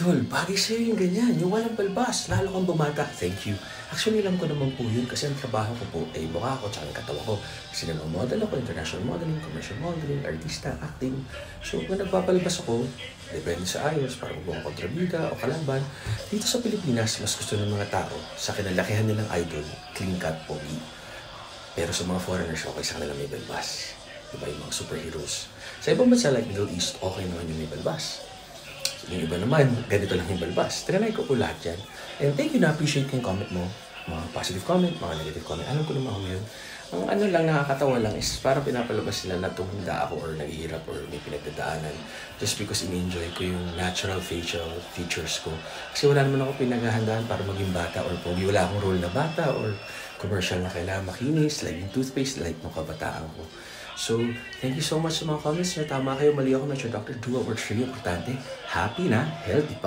Idol, bagay sa'yo yung ganyan, yung walang balbas, lalo kang bumata. Thank you. Actually, alam ko naman po yun kasi ang trabaho ko po ay mukha ko tsaka yung katawa ko. Kasi nag-model ako, international modeling, commercial modeling, artista, acting. So, kung nagpapalabas ako, depende sa ayos, para buong kontrabida o kalaban. Dito sa Pilipinas, mas gusto ng mga tao sa kinalakihan nilang idol, clean cut, pogi. Pero sa mga foreigners, okay sa kanila may balbas. Diba yung mga superheroes. Sa ibang bansa like Middle East, okay naman yung may balbas. Yung iba naman, ganito lang yung balbas. Trinay ko po lahat yan. And thank you, na-appreciate ko yung comment mo. Mga positive comment, mga negative comment. Alam ko naman ako yun. Ang ano lang, nakakatawa lang is parang pinapalabas sila na tumunda ako or naghihirap or may pinagdadaanan just because in-enjoy ko yung natural facial features ko. Kasi wala naman ako pinaghahandaan para maging bata or pogi. Wala akong role na bata or commercial na kailangan makinis, like yung toothpaste, like nung kabataan ko. So, thank you so much sa mga comments nyo. Tama kayo, mali ako, Dr. Do what works for you. Importante, happy na, healthy pa.